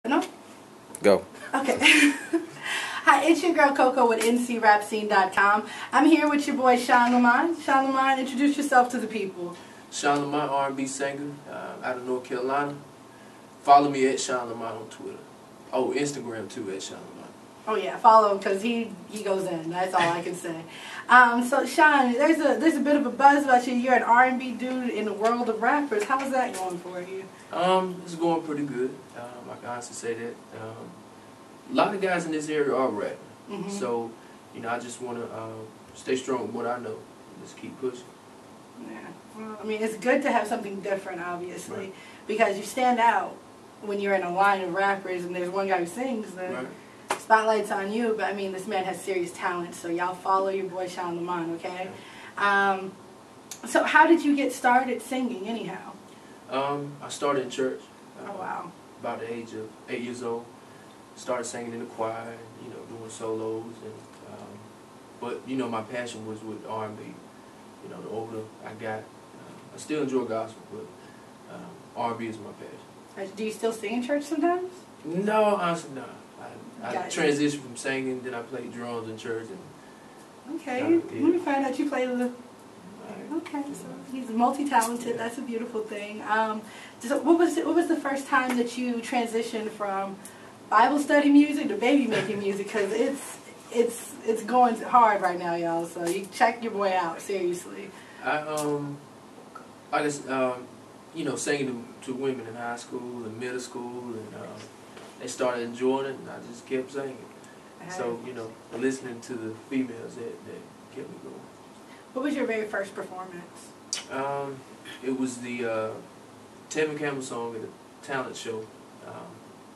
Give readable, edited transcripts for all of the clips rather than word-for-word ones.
No? Go. Okay. Hi, it's your girl Coco with ncrapscene.com. I'm here with your boy Shaun Lamont. Shaun Lamont, introduce yourself to the people. Shaun Lamont, R&B singer out of North Carolina. Follow me at Shaun Lamont on Twitter. Oh, Instagram too at Shaun Lamont. Oh yeah, follow him because he goes in. That's all I can say. So Shaun, there's a bit of a buzz about you. You're an R&B dude in the world of rappers. How's that going for you? It's going pretty good. I can honestly say that. A lot of guys in this area are rapping. So, I just want to stay strong with what I know. Just keep pushing. Yeah. Well, I mean, it's good to have something different, obviously, Right. because you stand out when you're in a line of rappers and there's one guy who sings. Then Right. spotlight's on you. But I mean, this man has serious talent. So y'all follow your boy Shaun Lamont, okay? So how did you get started singing, anyhow? I started in church. Oh wow. About the age of 8 years old. Started singing in the choir, and, doing solos, and but my passion was with R&B. The older I got, I still enjoy gospel, but R&B is my passion. Do you still sing in church sometimes? No, honestly, no. I Gotcha. transitioned from singing, then I played drums in church. And, Okay, yeah. let me find out you play the. Okay, so he's multi-talented. Yeah. That's a beautiful thing. So what was the first time that you transitioned from Bible study music to baby making music? Because it's going hard right now, y'all. So you check your boy out, seriously. I just singing to women in high school and middle school, and they started enjoying it, and I just kept singing. So listening to the females that kept me going. What was your very first performance? It was the Tevin Campbell song at a talent show.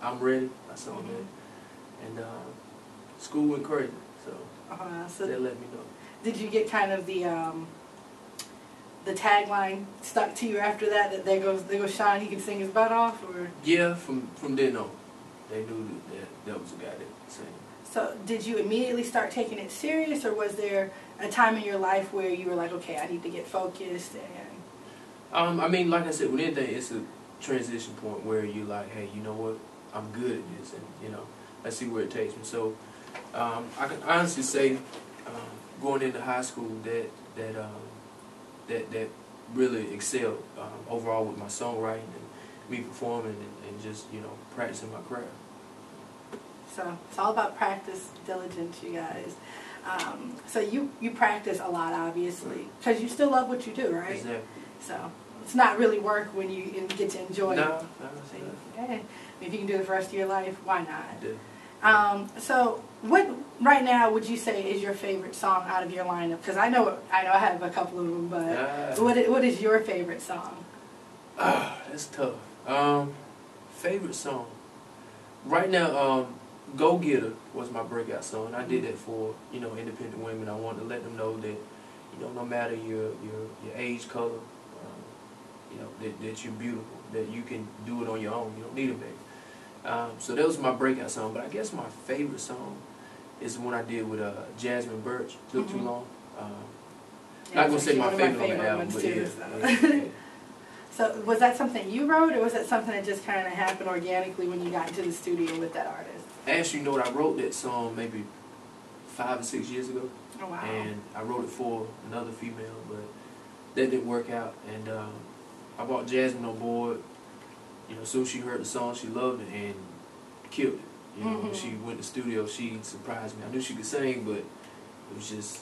I'm Ready. I sang that, and school went crazy. So they let me know. Did you get kind of the tagline stuck to you after that? That there goes Shaun, he can sing his butt off, or? Yeah, from then on, they knew that was a guy that sang. So did you immediately start taking it serious, or was there a time in your life where you were like, okay, I need to get focused? And I mean, like I said, with anything, it's a transition point where you're like, hey, you know what? I'm good at this, and let's see where it takes me. So I can honestly say, going into high school, that really excelled overall with my songwriting and me performing and just practicing my craft. So it's all about practice, diligence, you guys. So you practice a lot, obviously, because you still love what you do, right? Exactly. So it's not really work when you get to enjoy it. No. Hey, if you can do it for the rest of your life, why not? I do. So what right now would you say is your favorite song out of your lineup? Because I know I have a couple of them, but what is your favorite song? That's tough. Favorite song right now. Go Getter was my breakout song. I did that for independent women. I wanted to let them know that no matter your age, color, that you're beautiful, that you can do it on your own. You don't need a baby. So that was my breakout song. But I guess my favorite song is the one I did with Jasmine Birch. Took Too Long. Not gonna say my favorite on the album, but yeah. So was that something you wrote, or was that something that just kind of happened organically when you got into the studio with that artist? Actually, I wrote that song maybe 5 or 6 years ago. Oh, wow. And I wrote it for another female, but that didn't work out. And I brought Jasmine on board. As soon as she heard the song, she loved it and killed it. When she went to the studio, she surprised me. I knew she could sing, but it was just,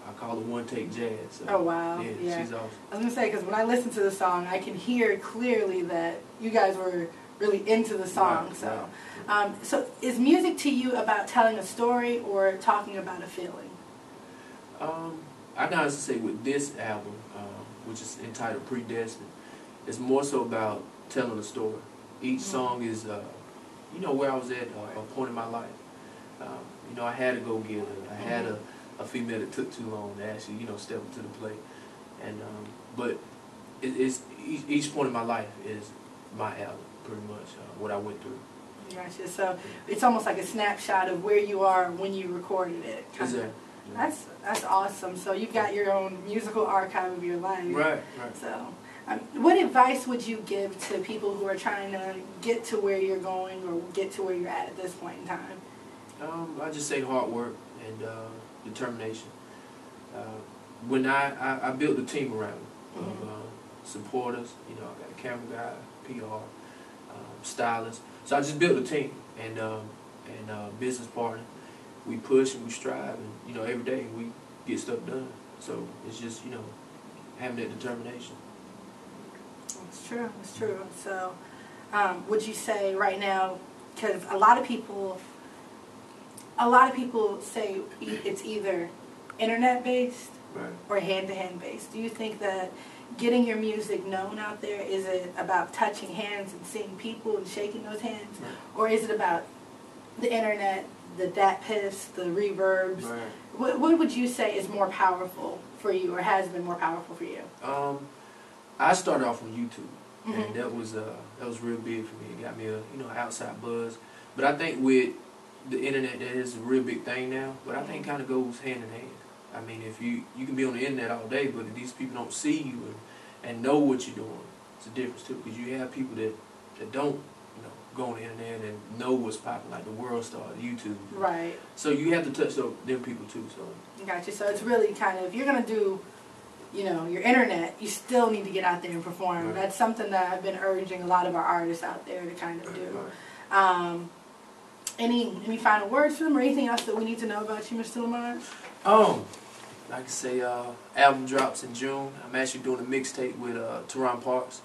I call it one-take jazz. So, oh, wow. Yeah, she's awesome. I was going to say, because when I listen to the song, I can hear clearly that you guys were really into the song. Right, so, right. So is music to you about telling a story or talking about a feeling? I can honestly say with this album, which is entitled Predestined, it's more so about telling a story. Each song is, where I was at a point in my life. I had a go-getter. I had a female that took too long to actually, step up to the plate. And but it's each point in my life is my album, pretty much what I went through. Gotcha. So it's almost like a snapshot of where you are when you recorded it. Exactly. That's awesome. So you've got your own musical archive of your life. Right. So What advice would you give to people who are trying to get to where you're going or get to where you're at this point in time? I just say hard work and determination. When I built a team around me of supporters, you know, I got a camera guy, PR, stylist. So I just built a team and business partner. We push and we strive, and you know, every day we get stuff done. So it's just, you know, having that determination. It's true. It's true. So, would you say right now, because a lot of people say it's either internet-based or hand-to-hand based. Do you think that getting your music known out there, is it about touching hands and seeing people and shaking those hands, or is it about the internet, the piss, the reverbs? What would you say is more powerful for you, or has been more powerful for you? I started off on YouTube, and that was real big for me. It got me a outside buzz. But I think with the internet, that is a real big thing now. But I think it kind of goes hand in hand. I mean, if you can be on the internet all day, but if these people don't see you and know what you're doing, it's a difference too. Because you have people that don't go on the internet and know what's popping, like the World Star, YouTube. Right. So you have to touch them people too. So. Gotcha. So it's really kind of, if you're gonna do, your internet, you still need to get out there and perform. Right. That's something that I've been urging a lot of our artists out there to kind of do. Right. Any final words for them, or anything else that we need to know about you, Mr. Lamont? Like I say, album drops in June. I'm actually doing a mixtape with Teron Parks.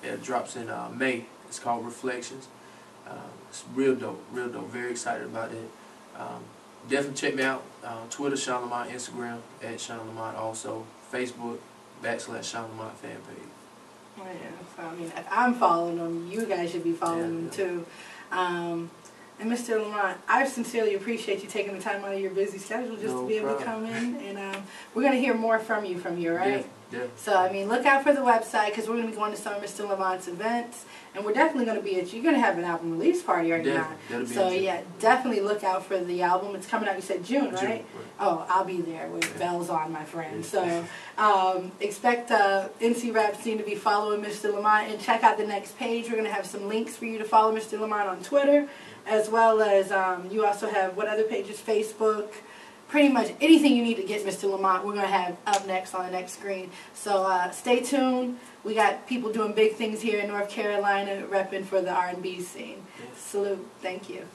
It drops in May. It's called Reflections. It's real dope, real dope. Very excited about it. Definitely check me out on Twitter, Shaun Lamont, Instagram, @Shaun Lamont, also Facebook, /Shaun Lamont fan page. Oh, yeah. So, I mean, if I'm following them, you guys should be following them too. And Mr. Lamont, I sincerely appreciate you taking the time out of your busy schedule just to be able to come in. And we're going to hear more from you, right? Yeah. So, I mean, look out for the website, because we're going to be going to some of Mr. Lamont's events. And we're definitely going to be you're going to have an album release party, are you not? So, yeah, definitely look out for the album. It's coming out, you said June, right? June, right. Oh, I'll be there with bells on, my friend. So, expect NC Rap Scene to be following Mr. Lamont. And check out the next page. We're going to have some links for you to follow Mr. Lamont on Twitter, as well as you also have, what other pages? Facebook. Pretty much anything you need to get Mr. Lamont, we're going to have up next on the next screen. So stay tuned. We got people doing big things here in North Carolina, repping for the R&B scene. Salute. Thank you.